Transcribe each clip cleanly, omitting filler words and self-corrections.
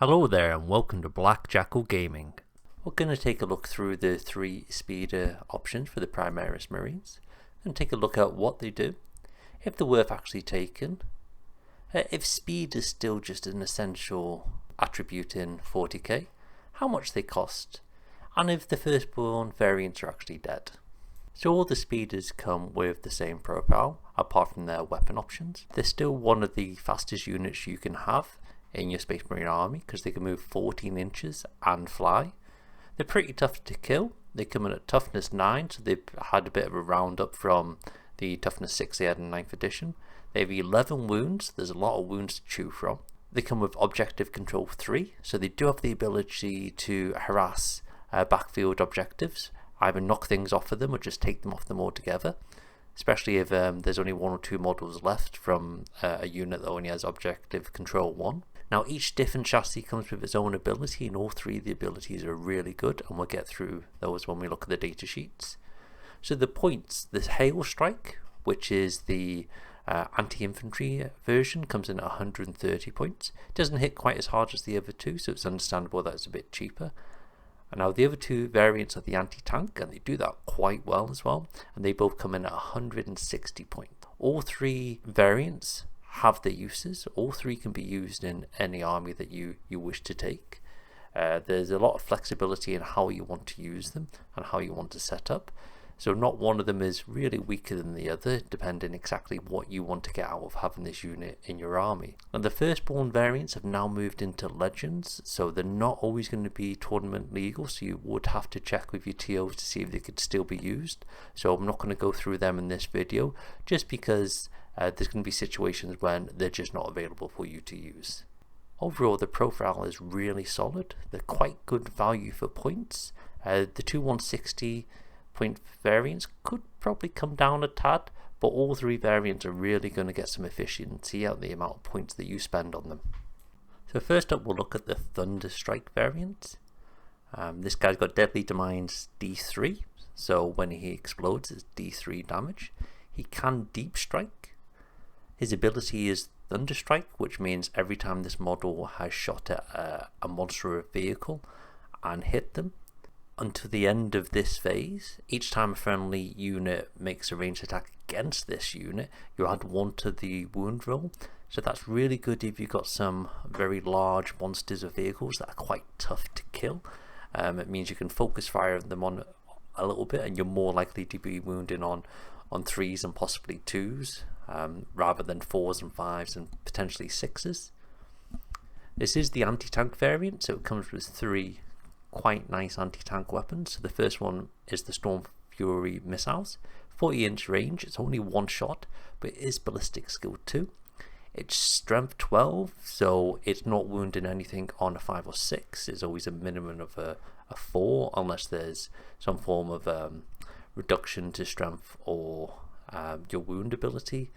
Hello there and welcome to Black Jackal Gaming. We're going to take a look through the three speeder options for the Primaris Marines and take a look at what they do, if they're worth actually taking, if speed is still just an essential attribute in 40k, how much they cost, and if the firstborn variants are actually dead. So all the speeders come with the same profile apart from their weapon options. They're still one of the fastest units you can have in your Space Marine army because they can move 14 inches and fly. They're pretty tough to kill. They come in at toughness 9, so they've had a bit of a roundup from the toughness 6 they had in 9th edition. They have 11 wounds, there's a lot of wounds to chew from. They come with objective control 3, so they do have the ability to harass backfield objectives, either knock things off of them or just take them off them altogether, especially if there's only 1 or 2 models left from a unit that only has objective control 1. Now each different chassis comes with its own ability, and all three of the abilities are really good, and we'll get through those when we look at the data sheets. So the points, the Hail Strike, which is the anti-infantry version, comes in at 130 points. It doesn't hit quite as hard as the other two, so it's understandable that it's a bit cheaper. And now the other two variants are the anti-tank, and they do that quite well as well, and they both come in at 160 points. All three variants have their uses. All three can be used in any army that you wish to take. There's a lot of flexibility in how you want to use them and how you want to set up. So not one of them is really weaker than the other, depending exactly what you want to get out of having this unit in your army. And the firstborn variants have now moved into legends, so they're not always going to be tournament legal, so you would have to check with your TOs to see if they could still be used. So I'm not going to go through them in this video, just because there's going to be situations when they're just not available for you to use. Overall, the profile is really solid. They're quite good value for points. The two 160 point variants could probably come down a tad, but all three variants are really going to get some efficiency out of the amount of points that you spend on them. So first up, we'll look at the Thunderstrike variant. This guy's got Deadly Domains D3, so when he explodes it's D3 damage. He can Deep Strike. His ability is Thunderstrike, which means every time this model has shot at a monster or a vehicle and hit them, until the end of this phase, each time a friendly unit makes a ranged attack against this unit, you add 1 to the wound roll. So that's really good if you've got some very large monsters or vehicles that are quite tough to kill. It means you can focus fire them on a little bit, and you're more likely to be wounding on 3s and possibly 2s, rather than 4s and 5s and potentially 6s. This is the anti-tank variant, so it comes with 3 quite nice anti-tank weapons. So the first one is the Storm Fury missiles, 40-inch range. It's only 1 shot, but it is ballistic skill 2. It's strength 12, so it's not wounding anything on a 5 or 6. It's always a minimum of a 4, unless there's some form of reduction to strength or your wound ability.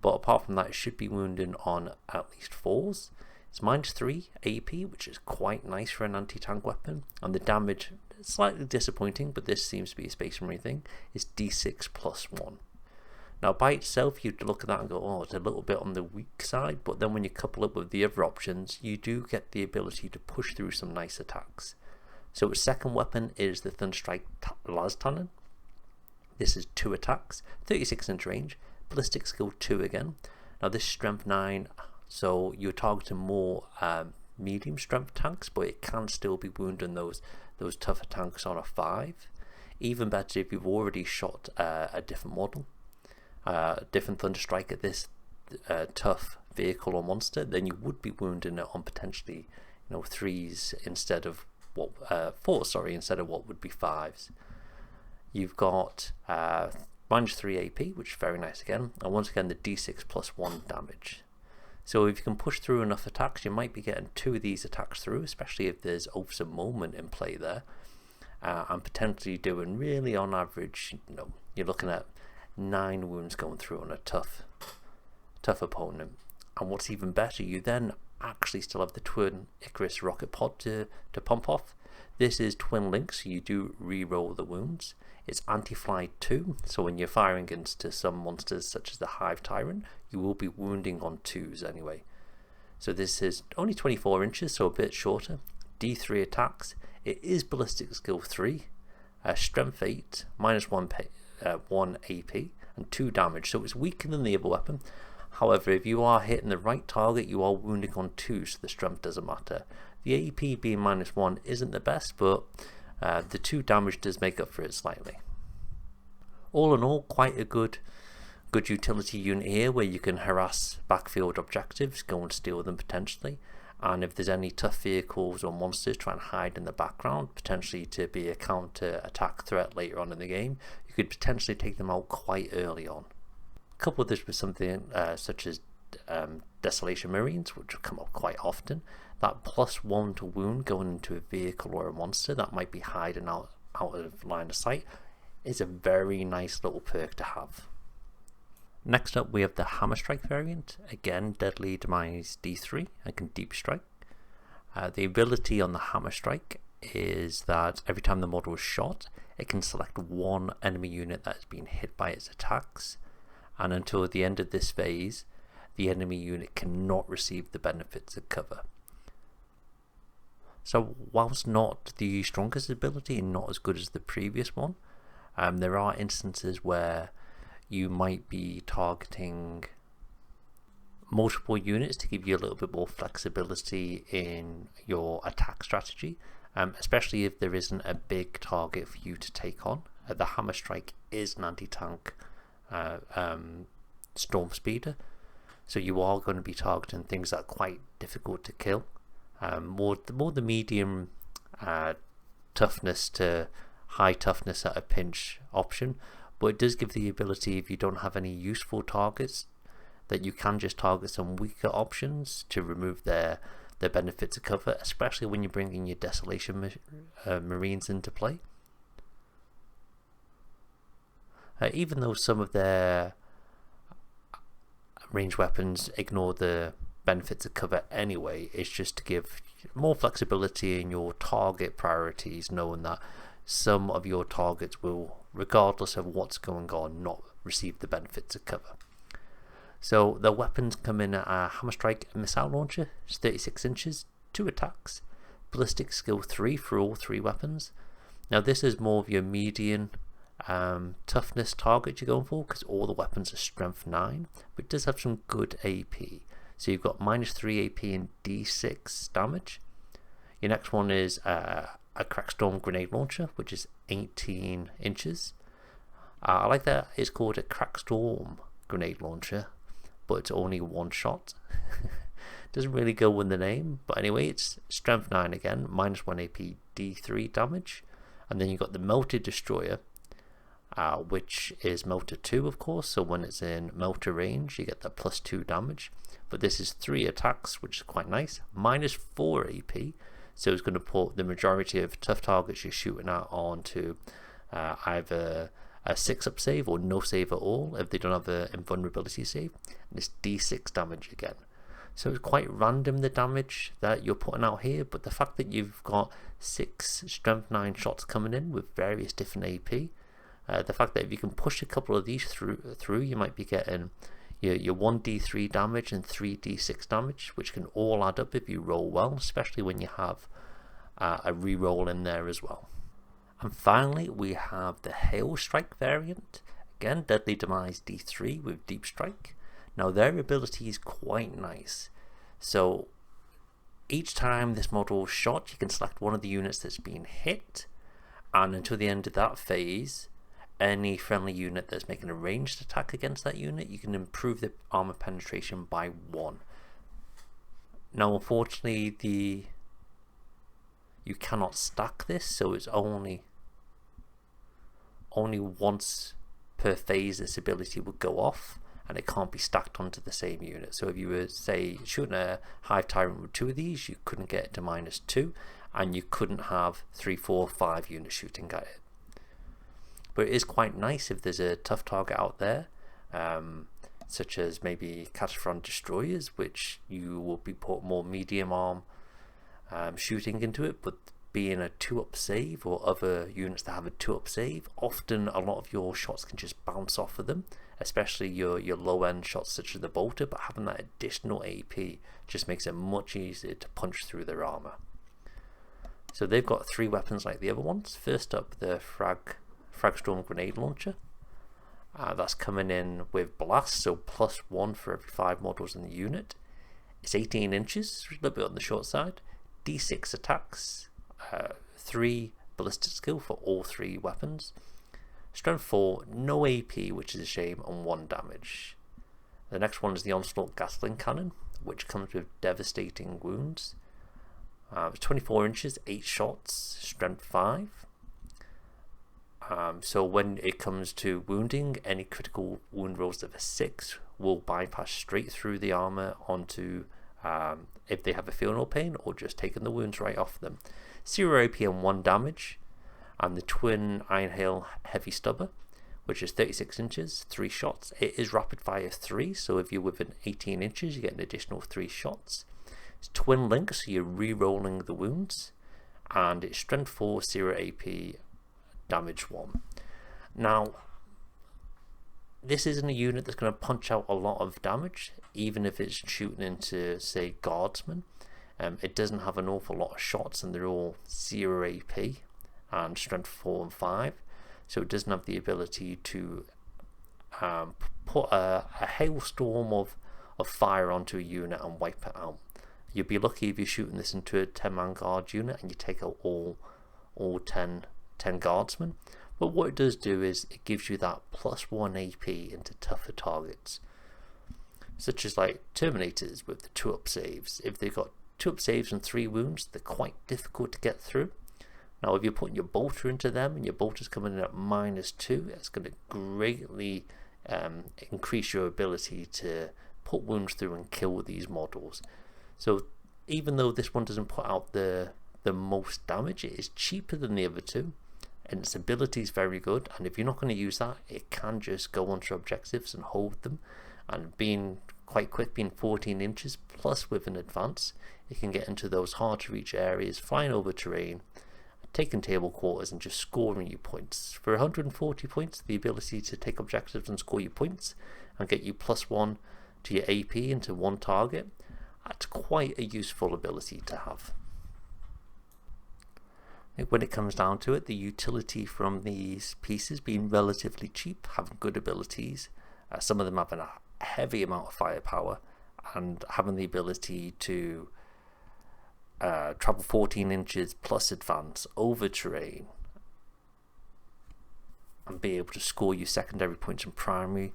But apart from that, it should be wounding on at least 4s. It's -3 AP, which is quite nice for an anti-tank weapon, and the damage, slightly disappointing, but this seems to be a Space Marine thing, is D6 plus 1. Now by itself you'd look at that and go, oh, it's a little bit on the weak side, but then when you couple it with the other options, you do get the ability to push through some nice attacks. So its second weapon is the Thunderstrike Las. This is 2 attacks, 36-inch range, ballistic skill 2 again. Now this is strength 9, so you're targeting more medium strength tanks, but it can still be wounding those tougher tanks on a 5. Even better if you've already shot a different model, different Thunderstrike at this tough vehicle or monster, then you would be wounding it on potentially 3s instead of what 4s, sorry, instead of what would be 5s. You've got -3 AP, which is very nice again, and once again the D6 plus 1 damage. So if you can push through enough attacks, you might be getting 2 of these attacks through, especially if there's Oaths of Moment in play there, and potentially doing really on average, you're looking at 9 wounds going through on a tough opponent. And what's even better, you then actually still have the twin Icarus rocket pod to pump off. This is twin links, so you do re-roll the wounds. It's anti-fly 2, so when you're firing into some monsters such as the Hive Tyrant, you will be wounding on 2s anyway. So this is only 24 inches, so a bit shorter. D3 attacks. It is ballistic skill 3, strength 8, minus 1 AP, and 2 damage. So it's weaker than the other weapon. However, if you are hitting the right target, you are wounding on 2, so the strength doesn't matter. The AP being minus 1 isn't the best, but the 2 damage does make up for it slightly. All in all, quite a good utility unit here, where you can harass backfield objectives, go and steal them potentially, and if there's any tough vehicles or monsters trying to hide in the background, potentially to be a counter attack threat later on in the game, you could potentially take them out quite early on. Couple this with something such as Desolation Marines, which will come up quite often. That +1 to wound going into a vehicle or a monster that might be hiding out of line of sight is a very nice little perk to have. Next up we have the Hammer Strike variant. Again, Deadly Demise D3 and can Deep Strike. The ability on the Hammer Strike is that every time the model is shot, it can select one enemy unit that has been hit by its attacks, and until the end of this phase, the enemy unit cannot receive the benefits of cover. So whilst not the strongest ability and not as good as the previous one, there are instances where you might be targeting multiple units to give you a little bit more flexibility in your attack strategy, especially if there isn't a big target for you to take on. The Hammer Strike is an anti-tank storm speeder, so you are going to be targeting things that are quite difficult to kill. More the medium toughness to high toughness at a pinch option, but it does give the ability, if you don't have any useful targets, that you can just target some weaker options to remove their benefits of cover, especially when you're bringing your Desolation Marines into play. Even though some of their ranged weapons ignore the benefits of cover anyway, it's just to give more flexibility in your target priorities, knowing that some of your targets will, regardless of what's going on, not receive the benefits of cover. So the weapons come in at a Hammer Strike missile launcher, it's 36 inches, 2 attacks, ballistic skill 3 for all 3 weapons. Now this is more of your median toughness target you're going for, because all the weapons are strength 9, but it does have some good AP. So you've got -3 AP and D6 damage. Your next one is a Crackstorm grenade launcher, which is 18 inches. I like that it's called a Crackstorm grenade launcher, but it's only one shot. Doesn't really go with the name, but anyway, it's strength 9 again, -1 AP, D3 damage. And then you've got the Melted Destroyer, which is Melter 2, of course, so when it's in Melter range, you get that +2 damage. But this is 3 attacks, which is quite nice, -4 AP, so it's going to put the majority of tough targets you're shooting at onto either a 6-up save or no save at all if they don't have an invulnerability save, and it's D6 damage again. So it's quite random the damage that you're putting out here, but the fact that you've got 6 strength 9 shots coming in with various different AP, the fact that if you can push a couple of these through, you might be getting your 1d3 damage and 3d6 damage, which can all add up if you roll well, especially when you have a reroll in there as well. And finally, we have the Hail Strike variant. Again, Deadly Demise D3 with Deep Strike. Now their ability is quite nice. So each time this model is shot, you can select one of the units that's been hit, and until the end of that phase, any friendly unit that's making a ranged attack against that unit, you can improve the armor penetration by 1. Now unfortunately you cannot stack this, so it's only once per phase this ability would go off, and it can't be stacked onto the same unit. So if you were, say, shooting a Hive Tyrant with 2 of these, you couldn't get it to -2, and you couldn't have 3, 4, 5 units shooting at it. But it is quite nice if there's a tough target out there, such as maybe Catastrophic Destroyers, which you will be put more medium arm shooting into it, but being a 2-up save or other units that have a 2-up save, often a lot of your shots can just bounce off of them, especially your low end shots such as the bolter, but having that additional AP just makes it much easier to punch through their armor. So they've got 3 weapons like the other ones. First up, the Fragstorm grenade launcher. That's coming in with blast, so +1 for every 5 models in the unit. It's 18 inches, a little bit on the short side. D6 attacks, 3 ballistic skill for all 3 weapons. Strength 4, no AP, which is a shame, and 1 damage. The next one is the Onslaught Gatling Cannon, which comes with devastating wounds. 24 inches, 8 shots, strength 5. So when it comes to wounding, any critical wound rolls of a 6 will bypass straight through the armor onto if they have a feel no pain, or just taking the wounds right off them. 0 AP and 1 damage. And the twin Iron Hail Heavy Stubber, which is 36 inches, 3 shots. It is rapid fire 3, so if you're within 18 inches you get an additional 3 shots. It's twin link, so you're re-rolling the wounds, and it's strength 4, 0 AP, damage 1. Now, this isn't a unit that's going to punch out a lot of damage, even if it's shooting into, say, guardsmen. It doesn't have an awful lot of shots, and they're all 0 AP and strength 4 and 5, so it doesn't have the ability to put a hailstorm of fire onto a unit and wipe it out. You'd be lucky if you're shooting this into a 10-man guard unit and you take out all 10 guardsmen. But what it does do is it gives you that +1 AP into tougher targets, such as like Terminators with the 2-up saves. If they've got 2-up saves and 3 wounds, they're quite difficult to get through. Now if you're putting your bolter into them and your bolter's coming in at -2, it's going to greatly increase your ability to put wounds through and kill these models. So even though this one doesn't put out the most damage, it is cheaper than the other 2, and its ability is very good. And if you're not going to use that, it can just go onto objectives and hold them, and being quite quick, being 14 inches plus with an advance, it can get into those hard to reach areas, flying over terrain, taking table quarters and just scoring you points. For 140 points, the ability to take objectives and score you points and get you +1 to your AP into one target, that's quite a useful ability to have. When it comes down to it, the utility from these pieces being relatively cheap, having good abilities, some of them having a heavy amount of firepower, and having the ability to travel 14 inches plus advance over terrain and be able to score you secondary points and primary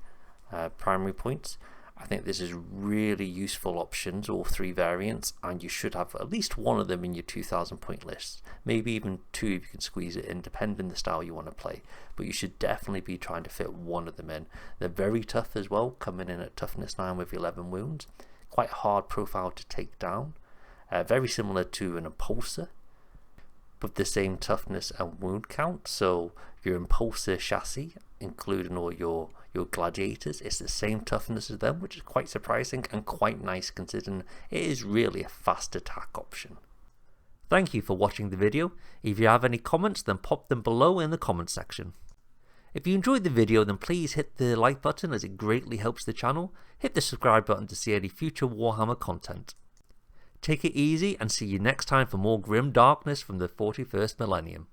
points. I think this is really useful options, all 3 variants, and you should have at least one of them in your 2,000 point list, maybe even 2 if you can squeeze it in, depending on the style you want to play, but you should definitely be trying to fit one of them in. They're very tough as well, coming in at toughness 9 with 11 wounds, quite hard profile to take down, very similar to an Impulsor with the same toughness and wound count. So your Impulsor chassis, including all your gladiators, it's the same toughness as them, which is quite surprising and quite nice considering it is really a fast attack option. Thank you for watching the video. If you have any comments, then pop them below in the comments section. If you enjoyed the video, then please hit the like button as it greatly helps the channel. Hit the subscribe button to see any future Warhammer content. Take it easy and see you next time for more grim darkness from the 41st millennium.